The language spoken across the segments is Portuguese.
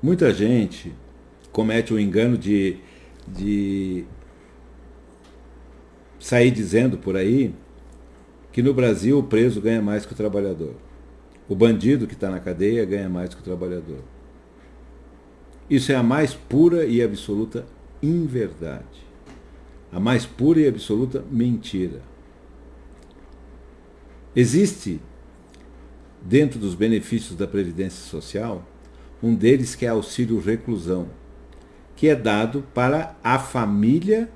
Muita gente comete o engano de sair dizendo por aí que no Brasil o preso ganha mais que o trabalhador. O bandido que está na cadeia ganha mais que o trabalhador. Isso é a mais pura e absoluta inverdade. A mais pura e absoluta mentira. Existe, dentro dos benefícios da Previdência Social, um deles que é auxílio reclusão, que é dado para a família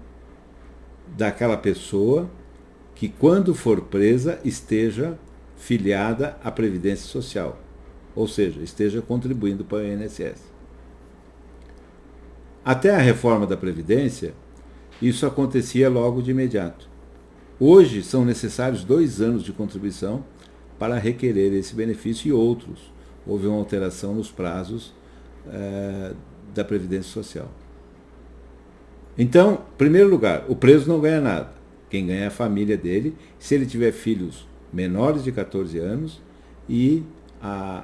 daquela pessoa que, quando for presa, esteja filiada à Previdência Social, ou seja, esteja contribuindo para o INSS. Até a reforma da Previdência, isso acontecia logo de imediato. Hoje são necessários 2 anos de contribuição para requerer esse benefício e outros. Houve uma alteração nos prazos da Previdência Social. Então, em primeiro lugar, o preso não ganha nada. Quem ganha é a família dele, se ele tiver filhos menores de 14 anos e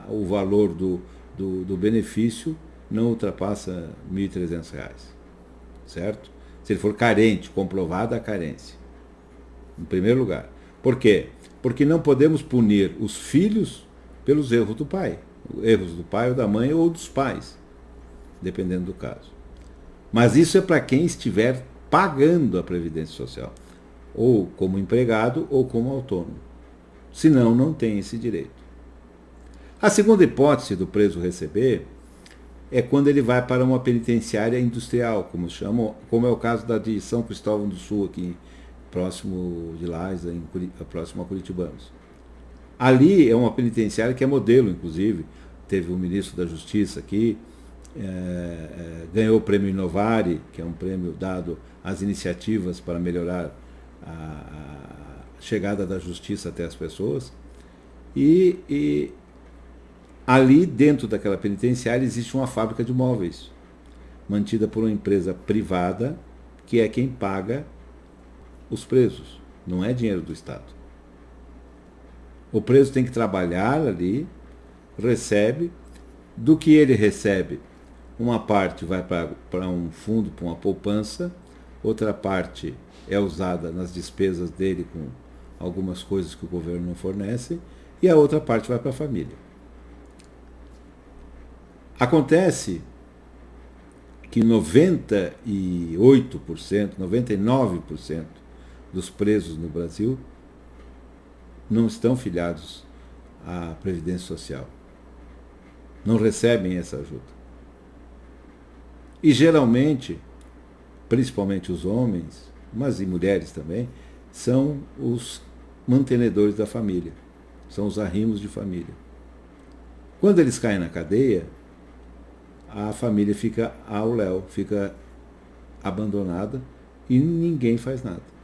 o valor do benefício não ultrapassa R$ 1.300, certo? Se ele for carente, comprovada a carência. Em primeiro lugar. Por quê? Porque não podemos punir os filhos pelos erros do pai. Erros do pai ou da mãe ou dos pais, dependendo do caso. Mas isso é para quem estiver pagando a Previdência Social, ou como empregado ou como autônomo. Senão, não tem esse direito. A segunda hipótese do preso receber é quando ele vai para uma penitenciária industrial, como chamam, como é o caso da de São Cristóvão do Sul, aqui próximo de Lais, próximo a Curitibanos. Ali é uma penitenciária que é modelo, inclusive. Teve o ministro da Justiça aqui, ganhou o prêmio Inovari, que é um prêmio dado às iniciativas para melhorar a chegada da justiça até as pessoas. E ali, dentro daquela penitenciária, existe uma fábrica de móveis, mantida por uma empresa privada, que é quem paga os presos. Não é dinheiro do Estado. O preso tem que trabalhar ali, recebe, do que ele recebe, uma parte vai para um fundo, para uma poupança, outra parte é usada nas despesas dele com algumas coisas que o governo não fornece, e a outra parte vai para a família. Acontece que 98%, 99% dos presos no Brasil não estão filiados à Previdência Social. Não recebem essa ajuda. E geralmente, principalmente os homens, mas e mulheres também, são os mantenedores da família, são os arrimos de família. Quando eles caem na cadeia, a família fica ao léu, fica abandonada e ninguém faz nada.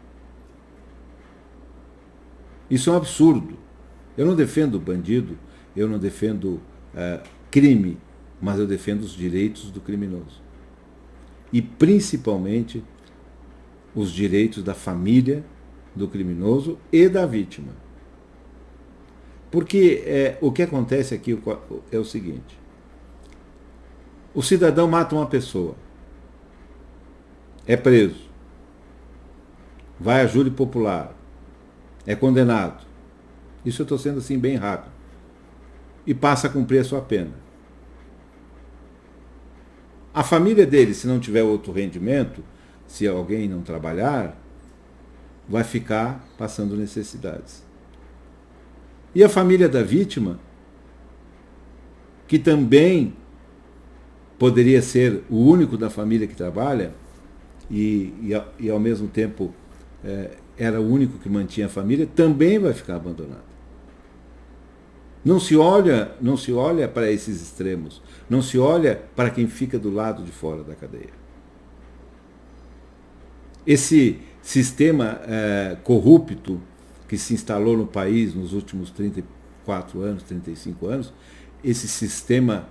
Isso é um absurdo. Eu não defendo bandido, eu não defendo crime, mas eu defendo os direitos do criminoso. E principalmente os direitos da família do criminoso e da vítima. Porque o que acontece aqui é o seguinte: o cidadão mata uma pessoa, é preso, vai a júri popular, é condenado. Isso eu estou sendo assim bem rápido. E passa a cumprir a sua pena. A família dele, se não tiver outro rendimento, se alguém não trabalhar, vai ficar passando necessidades. E a família da vítima, que também poderia ser o único da família que trabalha, e ao mesmo tempo era o único que mantinha a família, também vai ficar abandonado. Não se olha para esses extremos, não se olha para quem fica do lado de fora da cadeia. Esse sistema corrupto que se instalou no país nos últimos 34 anos, 35 anos, esse sistema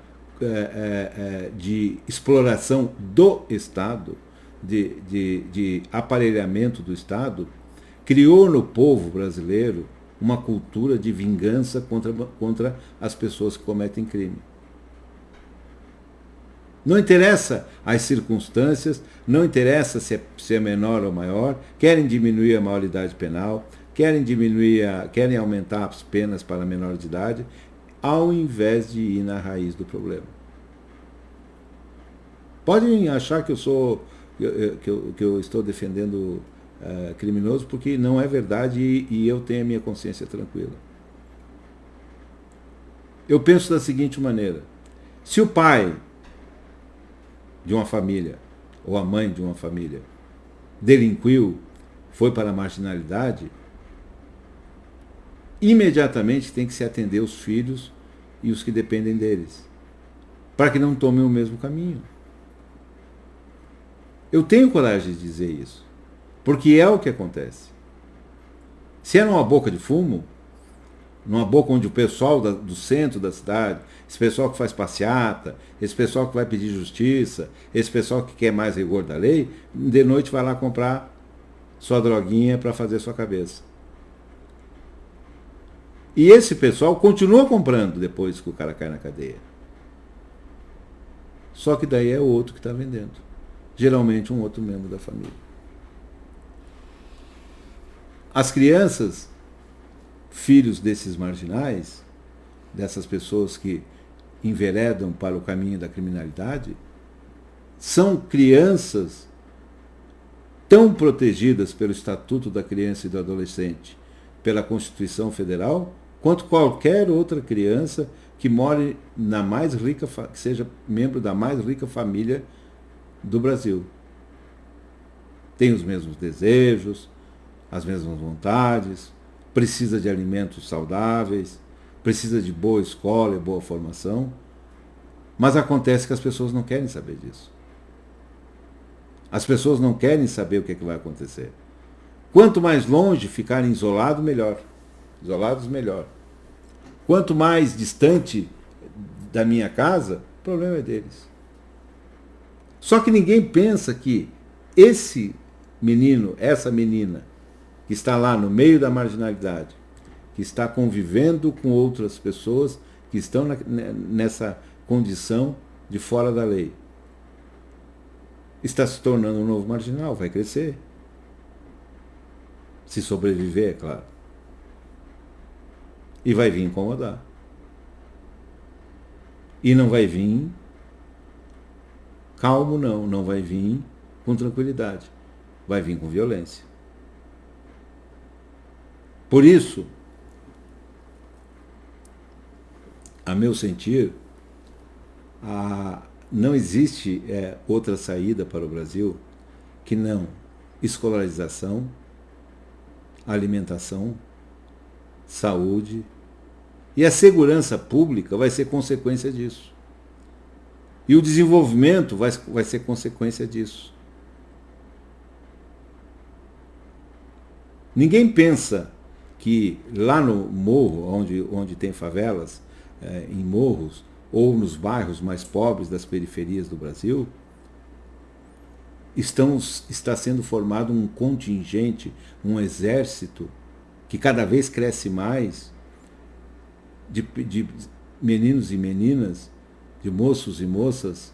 de exploração do Estado, de aparelhamento do Estado, criou no povo brasileiro uma cultura de vingança contra as pessoas que cometem crime. Não interessa as circunstâncias, não interessa se é menor ou maior, querem diminuir a maioridade penal, querem aumentar as penas para menor de idade, ao invés de ir na raiz do problema. Podem achar que eu estou defendendo criminoso, porque não é verdade e eu tenho a minha consciência tranquila. Eu penso da seguinte maneira: se o pai de uma família, ou a mãe de uma família, delinquiu, foi para a marginalidade, imediatamente tem que se atender os filhos e os que dependem deles, para que não tomem o mesmo caminho. Eu tenho coragem de dizer isso, porque é o que acontece. Se é numa boca de fumo, numa boca onde o pessoal do centro da cidade, esse pessoal que faz passeata, esse pessoal que vai pedir justiça, esse pessoal que quer mais rigor da lei, de noite vai lá comprar sua droguinha para fazer sua cabeça. E esse pessoal continua comprando depois que o cara cai na cadeia. Só que daí é o outro que está vendendo. Geralmente um outro membro da família. As crianças, filhos desses marginais, dessas pessoas que enveredam para o caminho da criminalidade, são crianças tão protegidas pelo Estatuto da Criança e do Adolescente, pela Constituição Federal, quanto qualquer outra criança que more na mais rica, que seja membro da mais rica família do Brasil. Tem os mesmos desejos, as mesmas vontades, precisa de alimentos saudáveis, precisa de boa escola e boa formação, mas acontece que as pessoas não querem saber disso. As pessoas não querem saber o que é que vai acontecer. Quanto mais longe ficarem isolados, melhor. Isolados, melhor. Quanto mais distante da minha casa, o problema é deles. Só que ninguém pensa que esse menino, essa menina, que está lá no meio da marginalidade, que está convivendo com outras pessoas que estão nessa condição de fora da lei, está se tornando um novo marginal, vai crescer. Se sobreviver, é claro. E vai vir incomodar. E não vai vir calmo, não vai vir com tranquilidade. Vai vir com violência. Por isso, a meu sentir, não existe outra saída para o Brasil que não escolarização, alimentação, saúde, e a segurança pública vai ser consequência disso. E o desenvolvimento vai ser consequência disso. Ninguém pensa que lá no morro, onde tem favelas, em morros, ou nos bairros mais pobres das periferias do Brasil, está sendo formado um contingente, um exército, que cada vez cresce mais, de meninos e meninas, de moços e moças,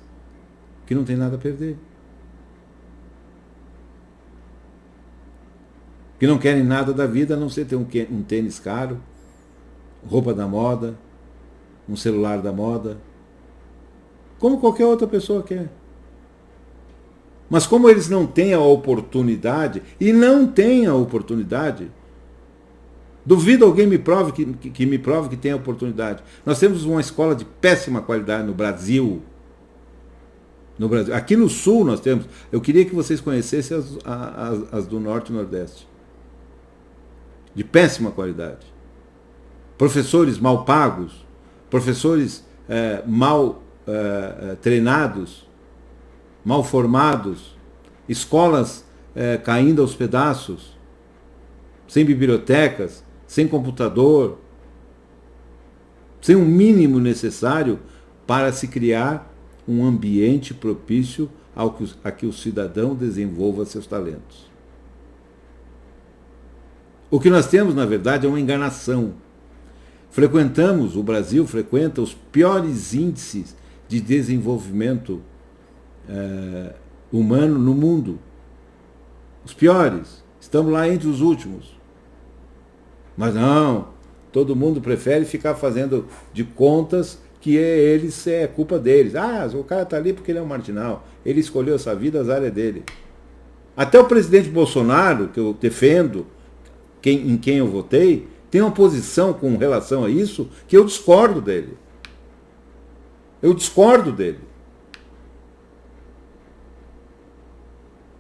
que não tem nada a perder. Que não querem nada da vida, a não ser ter um tênis caro, roupa da moda, um celular da moda, como qualquer outra pessoa quer. Mas como eles não têm a oportunidade, e não têm a oportunidade, duvido alguém me prove que tem a oportunidade. Nós temos uma escola de péssima qualidade no Brasil. No Brasil. Aqui no Sul nós temos. Eu queria que vocês conhecessem as do Norte e Nordeste. De péssima qualidade. Professores mal pagos, professores mal treinados, mal formados, escolas caindo aos pedaços, sem bibliotecas, sem computador, sem o mínimo necessário para se criar um ambiente propício a que o cidadão desenvolva seus talentos. O que nós temos, na verdade, é uma enganação. O Brasil frequenta os piores índices de desenvolvimento humano no mundo. Os piores. Estamos lá entre os últimos. Mas não, todo mundo prefere ficar fazendo de contas que é culpa deles. Ah, o cara está ali porque ele é um marginal. Ele escolheu essa vida, as áreas dele. Até o presidente Bolsonaro, que eu defendo, em quem eu votei, tem uma posição com relação a isso que eu discordo dele. Eu discordo dele.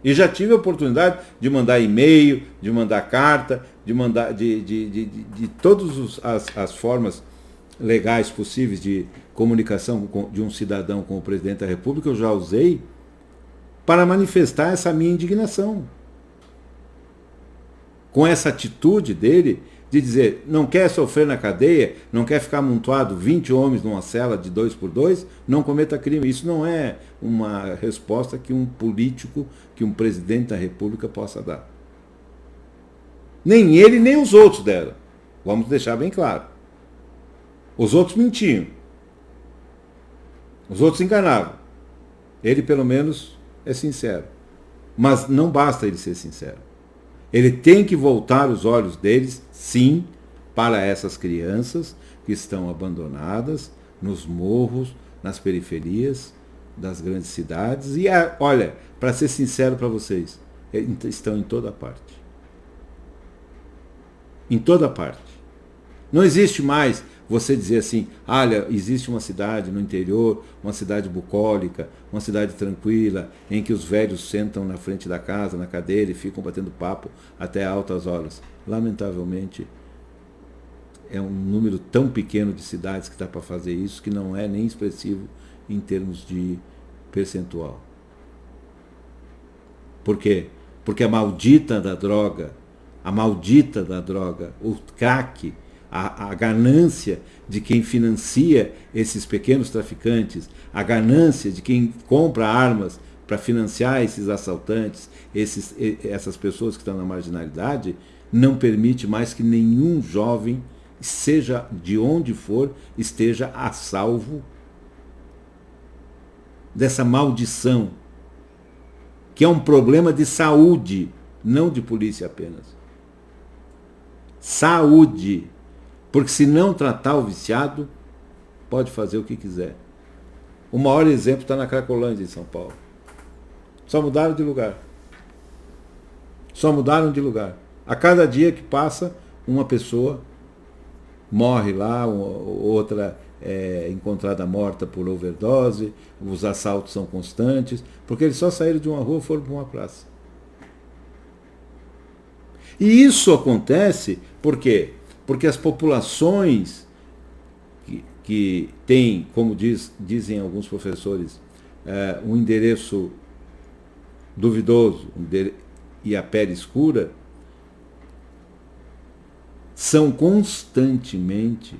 E já tive a oportunidade de mandar e-mail, de mandar carta, de mandar de todas as formas legais possíveis de comunicação de um cidadão com o presidente da República, eu já usei para manifestar essa minha indignação. Com essa atitude dele de dizer, não quer sofrer na cadeia, não quer ficar amontoado 20 homens numa cela de 2x2, não cometa crime. Isso não é uma resposta que um político, que um presidente da República possa dar. Nem ele, nem os outros deram. Vamos deixar bem claro. Os outros mentiam. Os outros enganavam. Ele, pelo menos, é sincero. Mas não basta ele ser sincero. Ele tem que voltar os olhos deles, sim, para essas crianças que estão abandonadas nos morros, nas periferias das grandes cidades. E, olha, para ser sincero para vocês, estão em toda parte. Em toda parte. Não existe mais você dizer assim, olha, existe uma cidade no interior, uma cidade bucólica, uma cidade tranquila, em que os velhos sentam na frente da casa, na cadeira, e ficam batendo papo até altas horas. Lamentavelmente, é um número tão pequeno de cidades que dá para fazer isso, que não é nem expressivo em termos de percentual. Por quê? Porque a maldita da droga, o crack, a ganância de quem financia esses pequenos traficantes, a ganância de quem compra armas para financiar esses assaltantes, essas pessoas que estão na marginalidade, não permite mais que nenhum jovem, seja de onde for, esteja a salvo dessa maldição, que é um problema de saúde, não de polícia apenas. Saúde. Porque se não tratar o viciado, pode fazer o que quiser. O maior exemplo está na Cracolândia, em São Paulo. Só mudaram de lugar. Só mudaram de lugar. A cada dia que passa, uma pessoa morre lá, outra é encontrada morta por overdose, os assaltos são constantes, porque eles só saíram de uma rua e foram para uma praça. E isso acontece por quê? Porque as populações que têm, como dizem alguns professores, um endereço duvidoso e a pele escura, são constantemente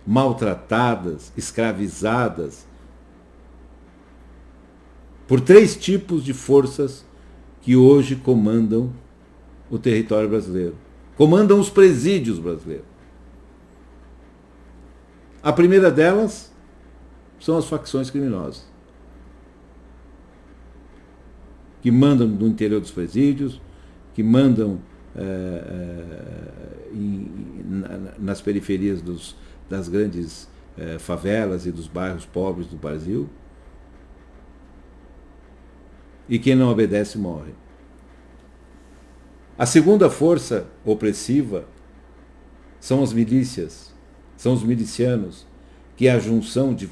maltratadas, escravizadas por 3 tipos de forças que hoje comandam o território brasileiro. Comandam os presídios brasileiros. A primeira delas são as facções criminosas, que mandam no interior dos presídios, que mandam nas periferias das grandes favelas e dos bairros pobres do Brasil. E quem não obedece morre. A segunda força opressiva são as milícias, são os milicianos, que é a junção de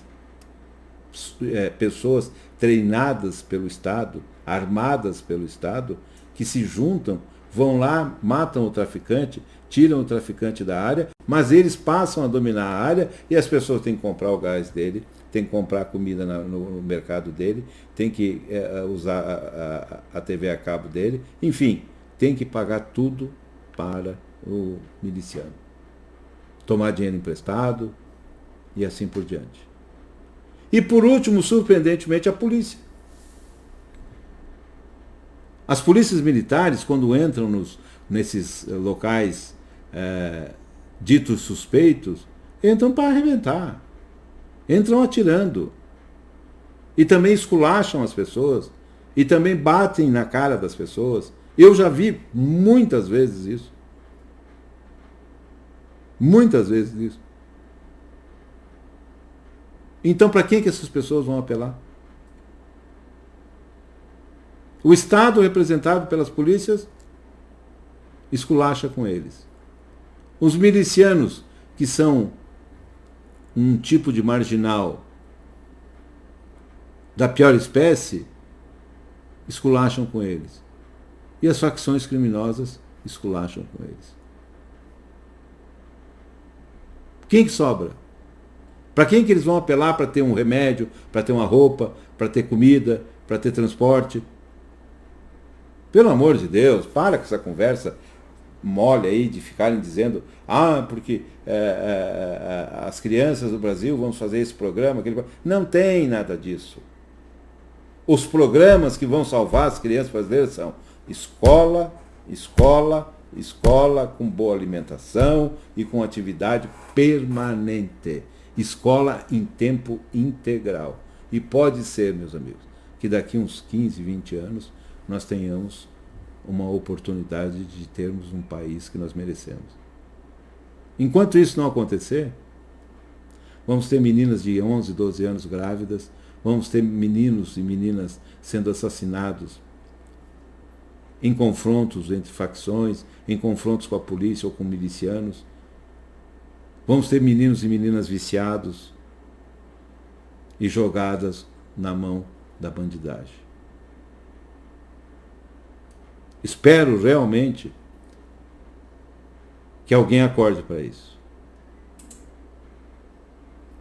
pessoas treinadas pelo Estado, armadas pelo Estado, que se juntam, vão lá, matam o traficante, tiram o traficante da área, mas eles passam a dominar a área e as pessoas têm que comprar o gás dele, têm que comprar comida no mercado dele, têm que usar a TV a cabo dele, enfim, tem que pagar tudo para o miliciano. Tomar dinheiro emprestado e assim por diante. E por último, surpreendentemente, a polícia. As polícias militares, quando entram nesses locais ditos suspeitos, entram para arrebentar. Entram atirando. E também esculacham as pessoas. E também batem na cara das pessoas. Eu já vi muitas vezes isso. Muitas vezes isso. Então, para quem que essas pessoas vão apelar? O Estado, representado pelas polícias, esculacha com eles. Os milicianos, que são um tipo de marginal da pior espécie, esculacham com eles. E as facções criminosas esculacham com eles. Quem que sobra? Para quem que eles vão apelar para ter um remédio, para ter uma roupa, para ter comida, para ter transporte? Pelo amor de Deus, para com essa conversa mole aí de ficarem dizendo porque as crianças do Brasil vão fazer esse programa, aquele programa. Não tem nada disso. Os programas que vão salvar as crianças brasileiras são escola, escola, escola com boa alimentação e com atividade permanente. Escola em tempo integral. E pode ser, meus amigos, que daqui uns 15, 20 anos nós tenhamos uma oportunidade de termos um país que nós merecemos. Enquanto isso não acontecer, vamos ter meninas de 11, 12 anos grávidas, vamos ter meninos e meninas sendo assassinados em confrontos entre facções, em confrontos com a polícia ou com milicianos. Vamos ter meninos e meninas viciados e jogadas na mão da bandidagem. Espero realmente que alguém acorde para isso.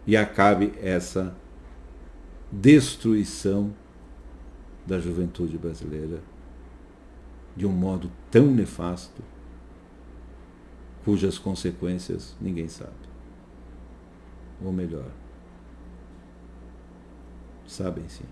E acabe essa destruição da juventude brasileira de um modo tão nefasto, cujas consequências ninguém sabe. Ou melhor, sabem sim.